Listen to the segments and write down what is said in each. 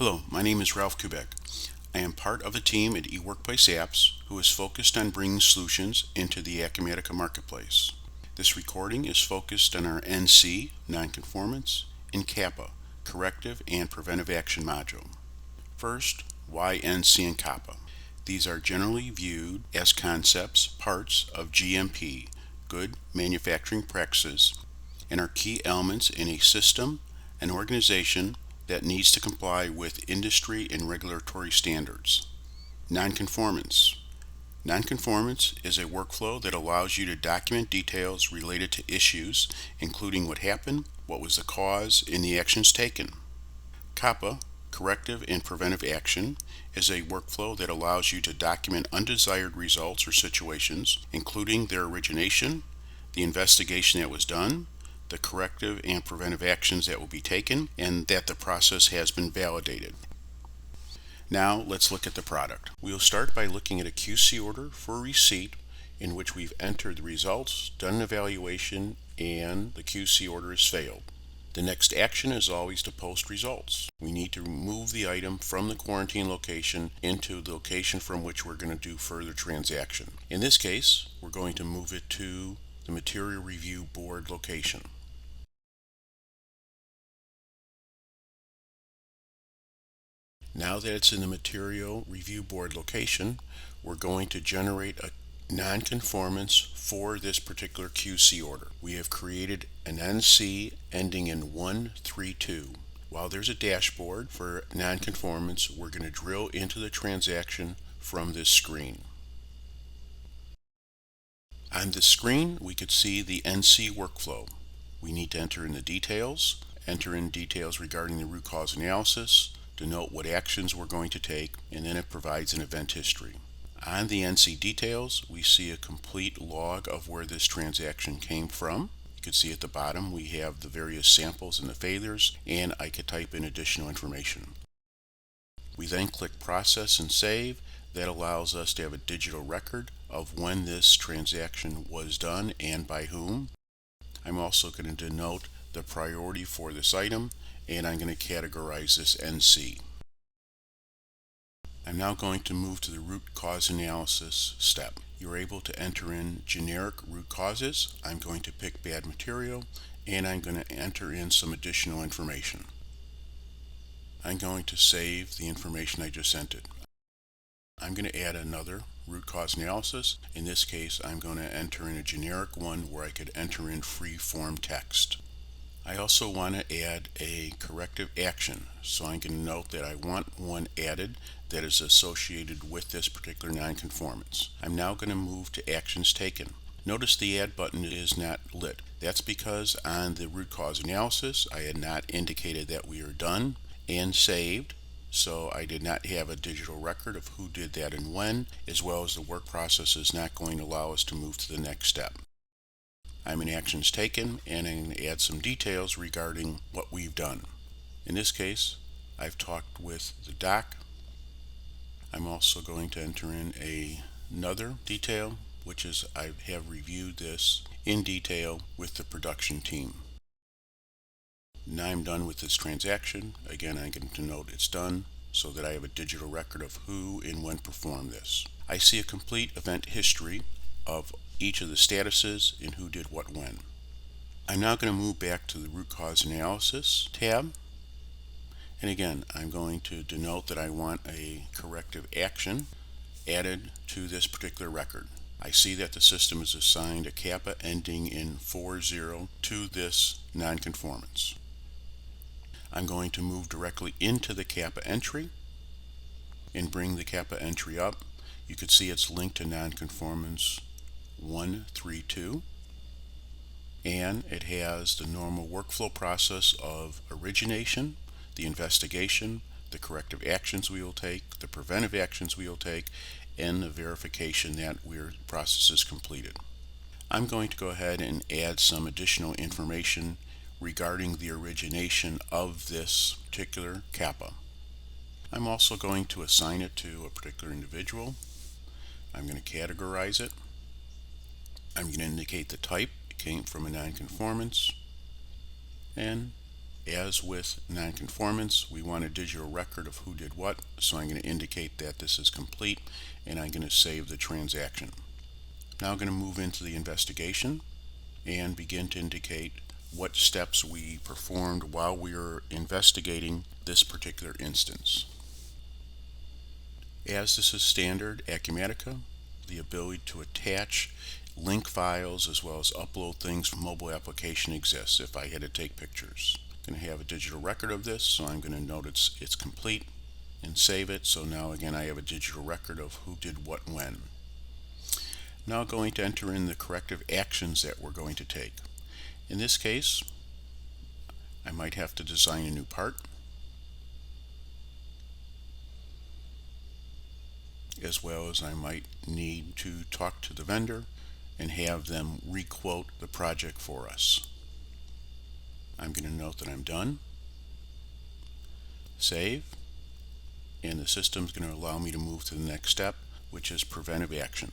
Hello, my name is Ralph Kubek. I am part of a team at eWorkplace Apps who is focused on bringing solutions into the Acumatica marketplace. This recording is focused on our NC, Non-Conformance, and CAPA, Corrective and Preventive Action module. First, why NC and CAPA? These are generally viewed as concepts, parts of GMP, Good Manufacturing Practices, and are key elements in a system, an organization, that needs to comply with industry and regulatory standards. Non-Conformance. Non-conformance is a workflow that allows you to document details related to issues, including what happened, what was the cause, and the actions taken. CAPA, Corrective and Preventive Action, is a workflow that allows you to document undesired results or situations, including their origination, the investigation that was done, the corrective and preventive actions that will be taken, and that the process has been validated. Now let's look at the product. We'll start by looking at a QC order for a receipt in which we've entered the results, done an evaluation, and the QC order has failed. The next action is always to post results. We need to move the item from the quarantine location into the location from which we're going to do further transaction. In this case, we're going to move it to the Material Review Board location. Now that it's in the Material Review Board location, we're going to generate a non-conformance for this particular QC order. We have created an NC ending in 132. While there's a dashboard for non-conformance, we're going to drill into the transaction from this screen. On this screen, we could see the NC workflow. We need to enter in the details, enter in details regarding the root cause analysis, denote what actions we're going to take, and then it provides an event history. On the NC details, we see a complete log of where this transaction came from. You can see at the bottom we have the various samples and the failures, and I could type in additional information. We then click Process and Save. That allows us to have a digital record of when this transaction was done and by whom. I'm also going to denote the priority for this item, and I'm going to categorize this NC. I'm now going to move to the root cause analysis step. You're able to enter in generic root causes. I'm going to pick bad material, and I'm going to enter in some additional information. I'm going to save the information I just entered. I'm going to add another root cause analysis. In this case, I'm going to enter in a generic one where I could enter in free form text. I also want to add a corrective action, so I'm going to note that I want one added that is associated with this particular non-conformance. I'm now going to move to actions taken. Notice the add button is not lit. That's because on the root cause analysis I had not indicated that we are done and saved, so I did not have a digital record of who did that and when, as well as the work process is not going to allow us to move to the next step. I'm in actions taken, and I'm going to add some details regarding what we've done. In this case, I've talked with the doc. I'm also going to enter in another detail, which is I have reviewed this in detail with the production team. Now I'm done with this transaction. Again, I'm going to note it's done so that I have a digital record of who and when performed this. I see a complete event history of each of the statuses and who did what when. I'm now going to move back to the root cause analysis tab, and again I'm going to denote that I want a corrective action added to this particular record. I see that the system has assigned a CAPA ending in 40 to this non-conformance. I'm going to move directly into the CAPA entry and bring the CAPA entry up. You can see it's linked to non-conformance 132, and it has the normal workflow process of origination, the investigation, the corrective actions we will take, the preventive actions we will take, and the verification that our process is completed. I'm going to go ahead and add some additional information regarding the origination of this particular CAPA. I'm also going to assign it to a particular individual. I'm going to categorize it. I'm going to indicate the type. It came from a non-conformance, and As with non-conformance, we want a digital record of who did what, so I'm going to indicate that this is complete, and I'm going to save the transaction. Now I'm going to move into the investigation and begin to indicate what steps we performed while we were investigating this particular instance. As this is standard Acumatica, the ability to attach link files as well as upload things from mobile application exists if I had to take pictures. I'm going to have a digital record of this, so I'm going to note it's complete and save it. So now again I have a digital record of who did what when. Now going to enter in the corrective actions that we're going to take. In this case, I might have to design a new part, as well as I might need to talk to the vendor and have them requote the project for us. I'm going to note that I'm done, save, and the system's going to allow me to move to the next step, which is preventive action.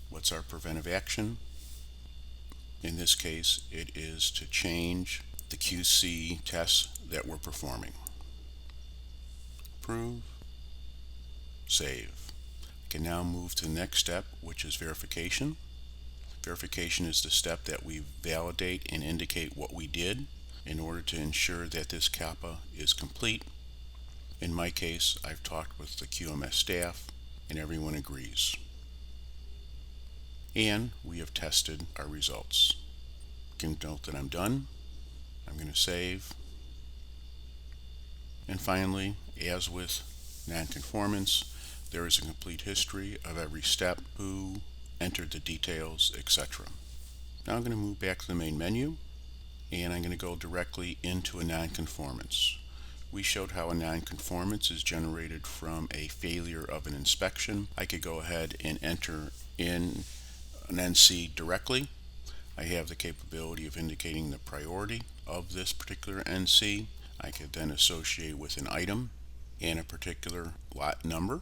What's our preventive action? In this case, it is to change the QC tests that we're performing. Approve, save. I can now move to the next step, which is verification. Verification is the step that we validate and indicate what we did in order to ensure that this CAPA is complete. In my case, I've talked with the QMS staff and everyone agrees. And we have tested our results. You can note that I'm done. I'm going to save. And finally, as with non-conformance, there is a complete history of every step, who entered the details, etc. Now I'm going to move back to the main menu, and I'm going to go directly into a non-conformance. We showed how a non-conformance is generated from a failure of an inspection. I could go ahead and enter in an NC directly. I have the capability of indicating the priority of this particular NC. I could then associate with an item and a particular lot number.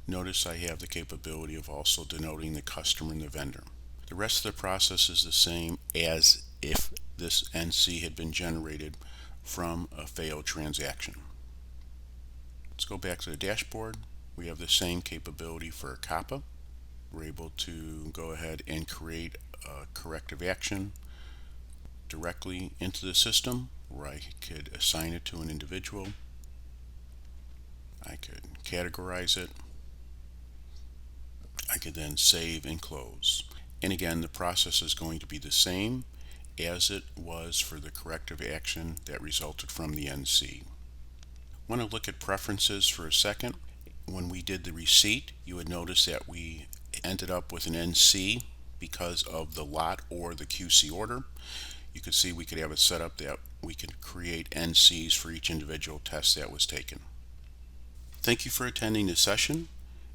Notice I have the capability of also denoting the customer and the vendor. The rest of the process is the same as if this NC had been generated from a failed transaction. Let's go back to the dashboard. We have the same capability for CAPA. We're able to go ahead and create a corrective action directly into the system, where I could assign it to an individual. I could categorize it. I could then save and close. And again, the process is going to be the same as it was for the corrective action that resulted from the NC. I want to look at preferences for a second. When we did the receipt, you would notice that we ended up with an NC because of the lot or the QC order. You could see we could have it set up that we could create NCs for each individual test that was taken. Thank you for attending this session.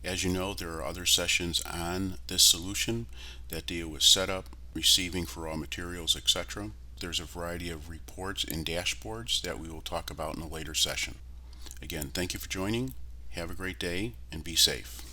As you know, there are other sessions on this solution that deal with setup, receiving for raw materials, etc. There's a variety of reports and dashboards that we will talk about in a later session. Again, thank you for joining. Have a great day and be safe.